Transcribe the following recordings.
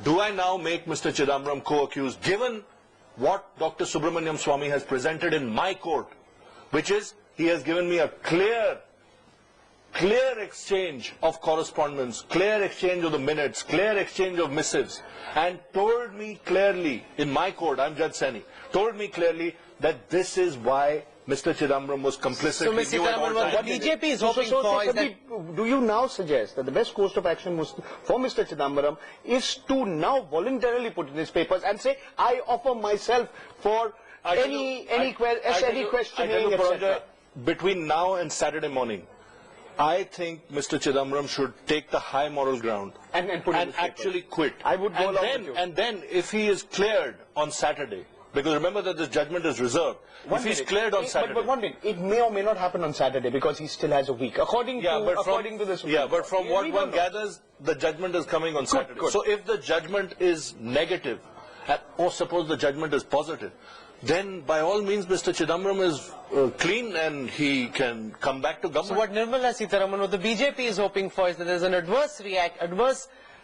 do I now make Mr. Chidambaram co-accused, given what Dr. Subramaniam Swamy has presented in my court, which is he has given me a clear exchange of correspondence, clear exchange of the minutes, clear exchange of missives, and told me clearly in my court, I'm Judge Saini, told me clearly that this is why Mr. Chidambaram was complicit. So, Mr. Chidambaram, what BJP is hoping for is that... Do you now suggest that the best course of action for Mr. Chidambaram is to now voluntarily put in his papers and say, I offer myself for any questioning, etc.? Between now and Saturday morning, I think Mr. Chidambaram should take the high moral ground and actually quit. I would go along with you. And then, if he is cleared on Saturday, because remember that this judgment is reserved. If he's cleared on Saturday... But 1 minute, it may or may not happen on Saturday because he still has a week. According to this... Yeah, but from what one gathers, the judgment is coming on Saturday. Good. So if the judgment is negative, or suppose the judgment is positive, then by all means Mr. Chidambaram is clean and he can come back to government. So what Nirmala Sitharaman, what the BJP is hoping for is that there is an adverse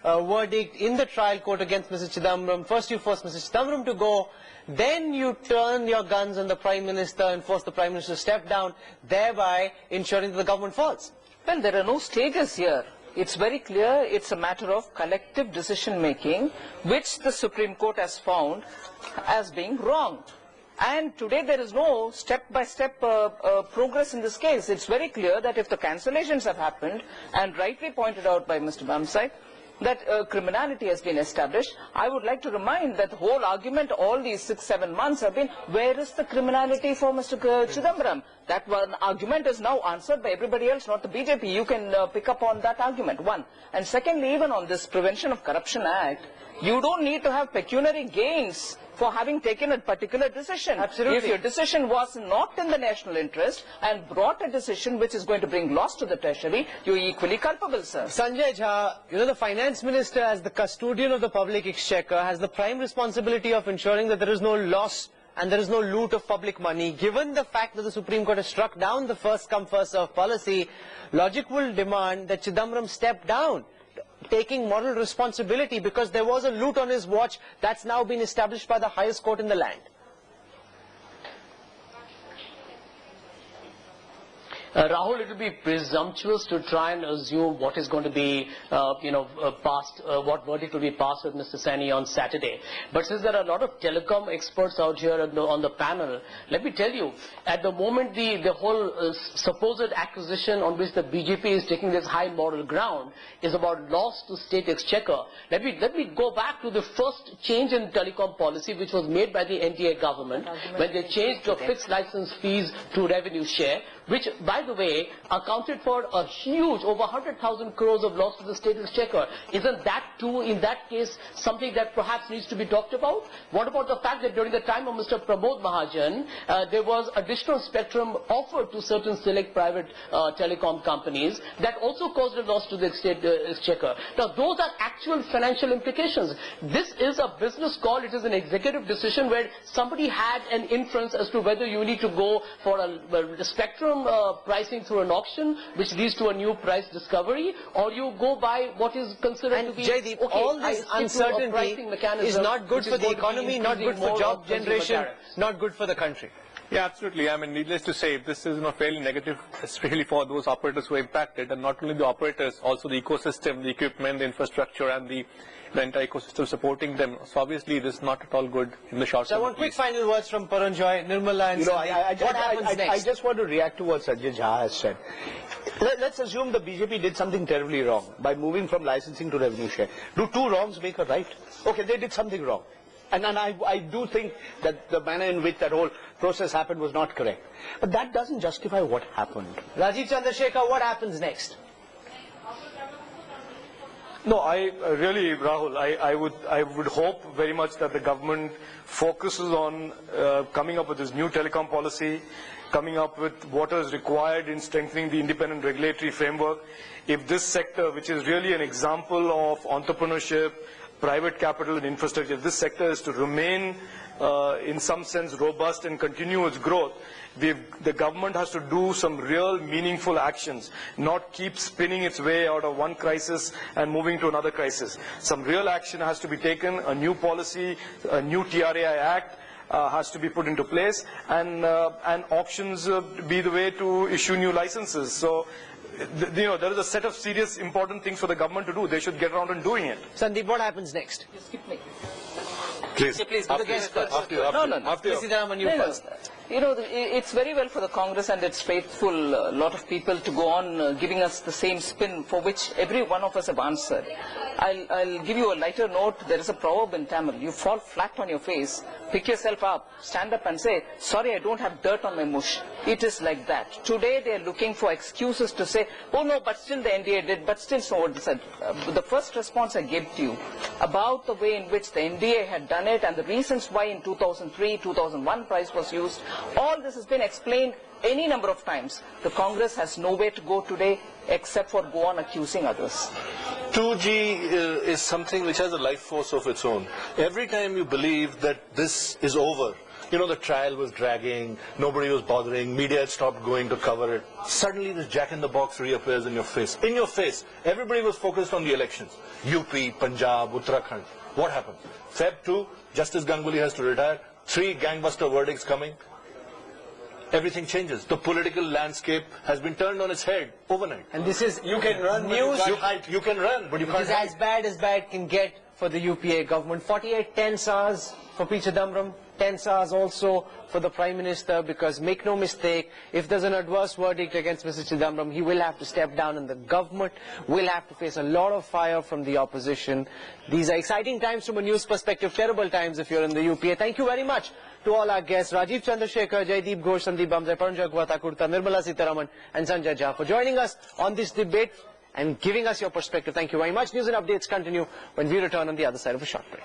verdict in the trial court against Mr. Chidambaram. First you force Mr. Chidambaram to go, then you turn your guns on the Prime Minister and force the Prime Minister to step down, thereby ensuring that the government falls. Well, there are no stages here. It's very clear it's a matter of collective decision making, which the Supreme Court has found as being wrong. And today there is no step-by-step progress in this case. It's very clear that if the cancellations have happened, and rightly pointed out by Mr. Bamsai, that criminality has been established, I would like to remind that the whole argument all these 6-7 months have been, where is the criminality for Mr. Chidambaram? That one argument is now answered by everybody else, not the BJP. You can pick up on that argument, one. And secondly, even on this Prevention of Corruption Act, you don't need to have pecuniary gains for having taken a particular decision. Absolutely. If your decision was not in the national interest and brought a decision which is going to bring loss to the treasury, you're equally culpable, sir. Sanjay Jha, the finance minister as the custodian of the public exchequer has the prime responsibility of ensuring that there is no loss and there is no loot of public money. Given the fact that the Supreme Court has struck down the first come first served policy, logic will demand that Chidambaram step down, taking moral responsibility, because there was a loot on his watch that's now been established by the highest court in the land. Rahul, it will be presumptuous to try and assume what is going to be, passed, what verdict will be passed with Mr. Saini on Saturday. But since there are a lot of telecom experts out here on the panel, let me tell you, at the moment the whole supposed acquisition on which the BJP is taking this high moral ground is about loss to state exchequer. Let me go back to the first change in telecom policy which was made by the NDA government when they changed the fixed license fees to revenue share, which, by the way, accounted for a huge, over 100,000 crores of loss to the state exchequer. Isn't that too, in that case, something that perhaps needs to be talked about? What about the fact that during the time of Mr. Pramod Mahajan, there was additional spectrum offered to certain select private telecom companies that also caused a loss to the state exchequer? Now, those are actual financial implications. This is a business call. It is an executive decision where somebody had an inference as to whether you need to go for a spectrum pricing through an auction, which leads to a new price discovery, or you go by what is considered to be... Jaideep, all this uncertainty is not good for the economy, not good for job generation, not good for the country. Yeah, absolutely. I mean, needless to say, this is fairly negative, especially for those operators who are impacted, and not only the operators, also the ecosystem, the equipment, the infrastructure, and the entire ecosystem supporting them. So obviously, this is not at all good in the short term. So I want quick final words from Paranjoy, Nirmala, and what happens next? I just want to react to what Sanjay Jha has said. Let's assume the BJP did something terribly wrong by moving from licensing to revenue share. Do two wrongs make a right? Okay, they did something wrong. And I do think that the manner in which that whole process happened was not correct. But that doesn't justify what happened. Rajeev Chandrasekhar, what happens next? No, Rahul, I would hope very much that the government focuses on coming up with this new telecom policy, coming up with what is required in strengthening the independent regulatory framework. If this sector, which is really an example of entrepreneurship, private capital and infrastructure, if this sector is to remain in some sense robust and continue its growth, the government has to do some real meaningful actions, not keep spinning its way out of one crisis and moving to another crisis. Some real action has to be taken, a new policy, a new TRAI Act has to be put into place, and auctions be the way to issue new licenses. So, there is a set of serious important things for the government to do. They should get around and doing it. Sandeep, what happens next? Just skip me. Please. Please, do the guest first. After you. Sitaraman, you first. You know, it's very well for the Congress and its faithful lot of people to go on giving us the same spin for which every one of us have answered. I'll give you a lighter note. There is a proverb in Tamil. You fall flat on your face, pick yourself up, stand up and say, sorry, I don't have dirt on my mush. It is like that. Today they are looking for excuses to say, oh no, but still the NDA did, but still so what said. The first response I gave to you about the way in which the NDA had done it and the reasons why in 2003, 2001 price was used, all this has been explained any number of times. The Congress has nowhere to go today except for go on accusing others. 2G is something which has a life force of its own. Every time you believe that this is over, you know, the trial was dragging, nobody was bothering, media had stopped going to cover it. Suddenly this jack-in-the-box reappears in your face. In your face. Everybody was focused on the elections. UP, Punjab, Uttarakhand. What happened? Feb 2, Justice Ganguly has to retire. 3 gangbuster verdicts coming. Everything changes. The political landscape has been turned on its head overnight. And this is You can run, news. you can run, but you can't It is as bad can get for the UPA government. 48 10 SARs for P. Chidambaram, 10 SARs also for the Prime Minister, because make no mistake, if there's an adverse verdict against Mr. Chidambaram, he will have to step down and the government will have to face a lot of fire from the opposition. These are exciting times from a news perspective, terrible times if you're in the UPA. Thank you very much to all our guests, Rajeev Chandrasekhar, Jaideep Ghosh, Sandeep Bamjai, Paranjak Kurta, Nirmala Sitaraman and Sanjay Jha for joining us on this debate and giving us your perspective. Thank you very much. News and updates continue when we return on the other side of a short break.